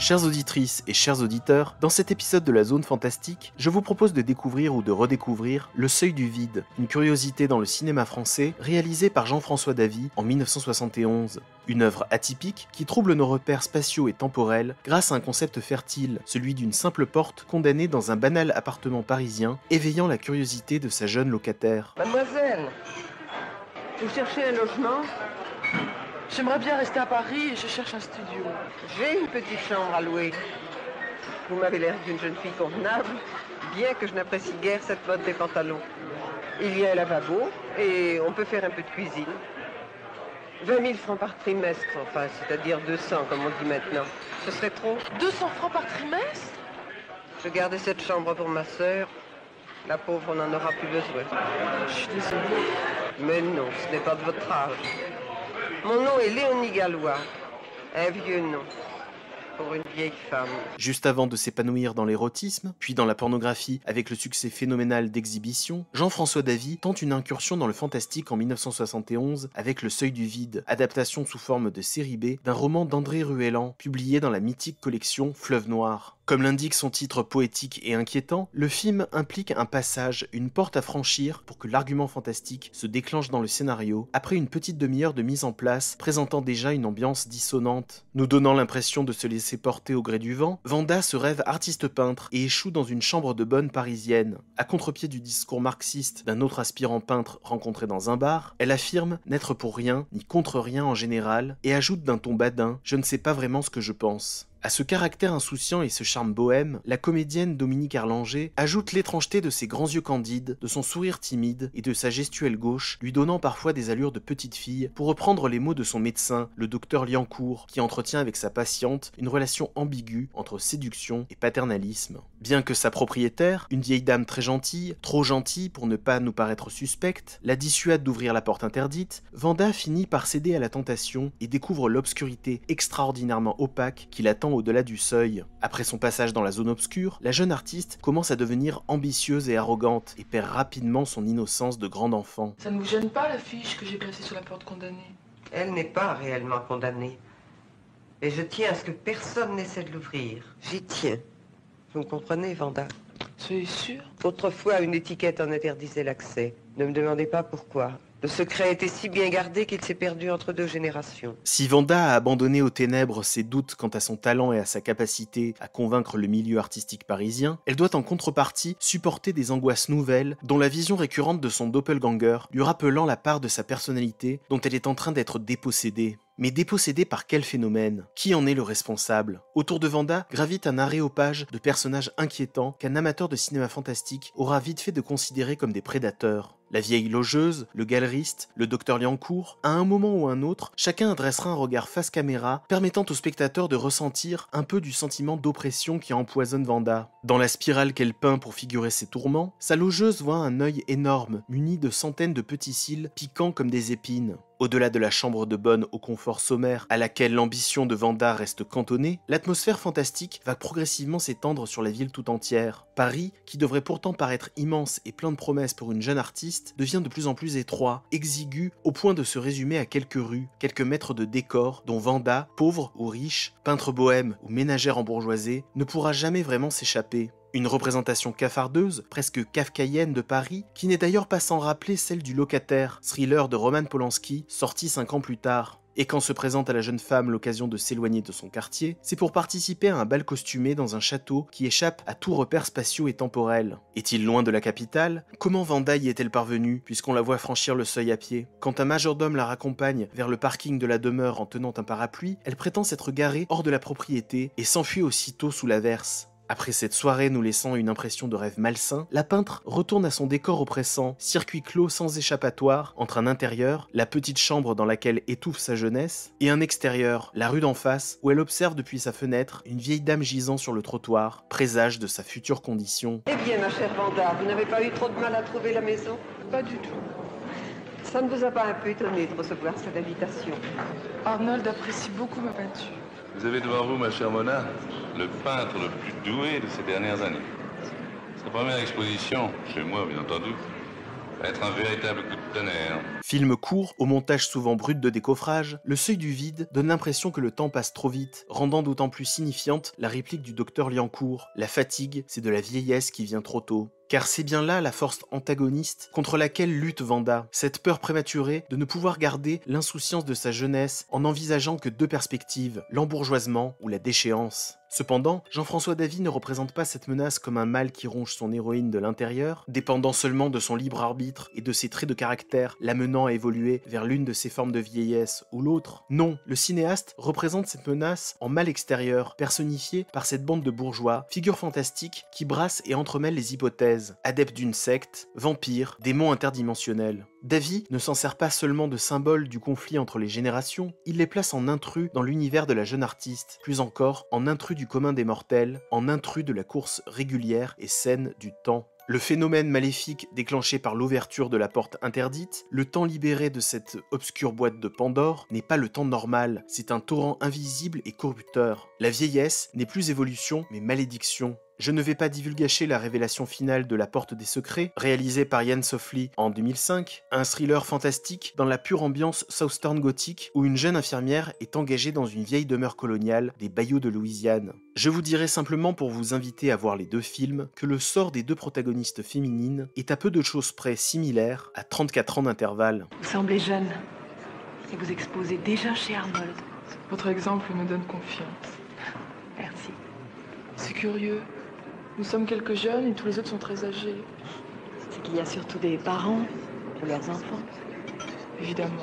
Chères auditrices et chers auditeurs, dans cet épisode de la Zone Fantastique, je vous propose de découvrir ou de redécouvrir Le Seuil du Vide, une curiosité dans le cinéma français réalisée par Jean-François Davy en 1971. Une œuvre atypique qui trouble nos repères spatiaux et temporels grâce à un concept fertile, celui d'une simple porte condamnée dans un banal appartement parisien, éveillant la curiosité de sa jeune locataire. Mademoiselle, vous cherchez un logement? J'aimerais bien rester à Paris et je cherche un studio. J'ai une petite chambre à louer. Vous m'avez l'air d'une jeune fille convenable, bien que je n'apprécie guère cette mode des pantalons. Il y a un lavabo et on peut faire un peu de cuisine. 20 000 francs par trimestre, enfin, c'est-à-dire 200 comme on dit maintenant. Ce serait trop? 200 francs par trimestre? Je gardais cette chambre pour ma sœur. La pauvre, on n'en aura plus besoin. Je suis désolée. Mais non, ce n'est pas de votre âge. Mon nom est Léonie Gallois, un vieux nom, pour une vieille femme. Juste avant de s'épanouir dans l'érotisme, puis dans la pornographie avec le succès phénoménal d'Exhibition, Jean-François Davy tente une incursion dans le fantastique en 1971 avec Le Seuil du Vide, adaptation sous forme de série B d'un roman d'André Ruellan, publié dans la mythique collection Fleuve Noir. Comme l'indique son titre poétique et inquiétant, le film implique un passage, une porte à franchir pour que l'argument fantastique se déclenche dans le scénario, après une petite demi-heure de mise en place présentant déjà une ambiance dissonante. Nous donnant l'impression de se laisser porter au gré du vent, Vanda se rêve artiste peintre et échoue dans une chambre de bonne parisienne. À contre-pied du discours marxiste d'un autre aspirant peintre rencontré dans un bar, elle affirme n'être pour rien, ni contre rien en général, et ajoute d'un ton badin « Je ne sais pas vraiment ce que je pense ». À ce caractère insouciant et ce charme bohème, la comédienne Dominique Erlanger ajoute l'étrangeté de ses grands yeux candides, de son sourire timide et de sa gestuelle gauche, lui donnant parfois des allures de petite fille, pour reprendre les mots de son médecin, le docteur Liancourt, qui entretient avec sa patiente une relation ambiguë entre séduction et paternalisme. Bien que sa propriétaire, une vieille dame très gentille, trop gentille pour ne pas nous paraître suspecte, la dissuade d'ouvrir la porte interdite, Vanda finit par céder à la tentation et découvre l'obscurité extraordinairement opaque qui l'attend au-delà du seuil. Après son passage dans la zone obscure, la jeune artiste commence à devenir ambitieuse et arrogante et perd rapidement son innocence de grande enfant. Ça ne vous gêne pas l'affiche que j'ai placée sur la porte condamnée? Elle n'est pas réellement condamnée. Et je tiens à ce que personne n'essaie de l'ouvrir. J'y tiens. Vous me comprenez, Vanda? Soyez sûr? Autrefois, une étiquette en interdisait l'accès. Ne me demandez pas pourquoi. Le secret était si bien gardé qu'il s'est perdu entre deux générations. Si Vanda a abandonné aux ténèbres ses doutes quant à son talent et à sa capacité à convaincre le milieu artistique parisien, elle doit en contrepartie supporter des angoisses nouvelles, dont la vision récurrente de son doppelganger, lui rappelant la part de sa personnalité dont elle est en train d'être dépossédée. Mais dépossédée par quel phénomène? Qui en est le responsable? Autour de Vanda gravite un aréopage de personnages inquiétants qu'un amateur de cinéma fantastique aura vite fait de considérer comme des prédateurs. La vieille logeuse, le galeriste, le docteur Liancourt, à un moment ou un autre, chacun adressera un regard face caméra, permettant au spectateur de ressentir un peu du sentiment d'oppression qui empoisonne Vanda. Dans la spirale qu'elle peint pour figurer ses tourments, sa logeuse voit un œil énorme, muni de centaines de petits cils piquants comme des épines. Au-delà de la chambre de bonne au confort sommaire à laquelle l'ambition de Vanda reste cantonnée, l'atmosphère fantastique va progressivement s'étendre sur la ville tout entière. Paris, qui devrait pourtant paraître immense et plein de promesses pour une jeune artiste, devient de plus en plus étroit, exigu, au point de se résumer à quelques rues, quelques mètres de décor dont Vanda, pauvre ou riche, peintre bohème ou ménagère embourgeoisée, ne pourra jamais vraiment s'échapper. Une représentation cafardeuse, presque kafkaïenne de Paris, qui n'est d'ailleurs pas sans rappeler celle du Locataire, thriller de Roman Polanski, sorti 5 ans plus tard. Et quand se présente à la jeune femme l'occasion de s'éloigner de son quartier, c'est pour participer à un bal costumé dans un château qui échappe à tout repère spatiaux et temporel. Est-il loin de la capitale? Comment Vanda y est-elle parvenue, puisqu'on la voit franchir le seuil à pied? Quand un majordome la raccompagne vers le parking de la demeure en tenant un parapluie, elle prétend s'être garée hors de la propriété et s'enfuit aussitôt sous l'averse. Après cette soirée nous laissant une impression de rêve malsain, la peintre retourne à son décor oppressant, circuit clos sans échappatoire, entre un intérieur, la petite chambre dans laquelle étouffe sa jeunesse, et un extérieur, la rue d'en face, où elle observe depuis sa fenêtre une vieille dame gisant sur le trottoir, présage de sa future condition. Eh bien, ma chère Vanda, vous n'avez pas eu trop de mal à trouver la maison? Pas du tout. Ça ne vous a pas un peu étonné de recevoir cette invitation? Arnold apprécie beaucoup ma peinture. Vous avez devant vous, ma chère Mona, le peintre le plus doué de ces dernières années. Sa première exposition, chez moi bien entendu, va être un véritable coup de tonnerre. Film court, au montage souvent brut de décoffrage, Le Seuil du Vide donne l'impression que le temps passe trop vite, rendant d'autant plus signifiante la réplique du docteur Liancourt. La fatigue, c'est de la vieillesse qui vient trop tôt. Car c'est bien là la force antagoniste contre laquelle lutte Vanda, cette peur prématurée de ne pouvoir garder l'insouciance de sa jeunesse en n'envisageant que deux perspectives, l'embourgeoisement ou la déchéance. Cependant, Jean-François Davy ne représente pas cette menace comme un mal qui ronge son héroïne de l'intérieur, dépendant seulement de son libre arbitre et de ses traits de caractère, l'amenant à évoluer vers l'une de ses formes de vieillesse ou l'autre. Non, le cinéaste représente cette menace en mal extérieur, personnifiée par cette bande de bourgeois, figures fantastiques qui brassent et entremêlent les hypothèses, adeptes d'une secte, vampires, démons interdimensionnels. Davy ne s'en sert pas seulement de symbole du conflit entre les générations, il les place en intrus dans l'univers de la jeune artiste, plus encore en intrus du commun des mortels, en intrus de la course régulière et saine du temps. Le phénomène maléfique déclenché par l'ouverture de la porte interdite, le temps libéré de cette obscure boîte de Pandore, n'est pas le temps normal, c'est un torrent invisible et corrupteur. La vieillesse n'est plus évolution, mais malédiction. Je ne vais pas divulgacher la révélation finale de La Porte des Secrets, réalisée par Ian Softley en 2005, un thriller fantastique dans la pure ambiance Southern gothique où une jeune infirmière est engagée dans une vieille demeure coloniale des bayous de Louisiane. Je vous dirai simplement pour vous inviter à voir les deux films que le sort des deux protagonistes féminines est à peu de choses près similaire à 34 ans d'intervalle. Vous semblez jeune et vous exposez déjà chez Arnold. Votre exemple me donne confiance. Merci. C'est curieux. Nous sommes quelques jeunes et tous les autres sont très âgés. C'est qu'il y a surtout des parents pour leurs enfants. Évidemment,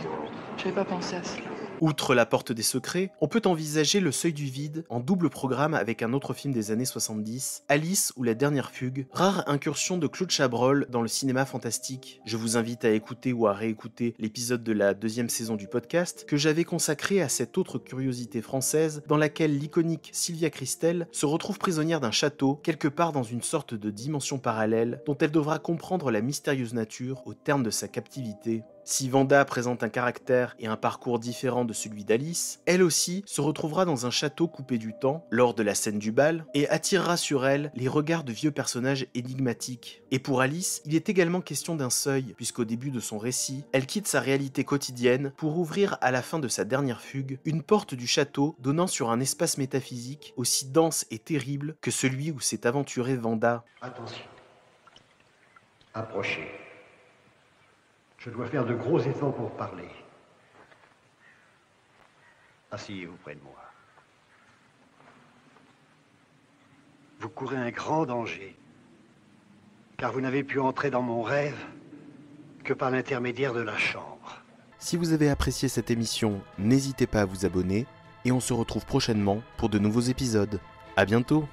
je n'avais pas pensé à cela. Outre La Porte des Secrets, on peut envisager Le Seuil du Vide en double programme avec un autre film des années 70, Alice ou La Dernière Fugue, rare incursion de Claude Chabrol dans le cinéma fantastique. Je vous invite à écouter ou à réécouter l'épisode de la 2e saison du podcast que j'avais consacré à cette autre curiosité française dans laquelle l'iconique Sylvia Christel se retrouve prisonnière d'un château quelque part dans une sorte de dimension parallèle dont elle devra comprendre la mystérieuse nature au terme de sa captivité. Si Vanda présente un caractère et un parcours différent de celui d'Alice, elle aussi se retrouvera dans un château coupé du temps, lors de la scène du bal, et attirera sur elle les regards de vieux personnages énigmatiques. Et pour Alice, il est également question d'un seuil, puisqu'au début de son récit, elle quitte sa réalité quotidienne pour ouvrir à la fin de sa dernière fugue une porte du château donnant sur un espace métaphysique aussi dense et terrible que celui où s'est aventurée Vanda. Attention. Approchez. Je dois faire de gros efforts pour parler. Asseyez-vous près de moi. Vous courez un grand danger, car vous n'avez pu entrer dans mon rêve que par l'intermédiaire de la chambre. Si vous avez apprécié cette émission, n'hésitez pas à vous abonner, et on se retrouve prochainement pour de nouveaux épisodes. À bientôt!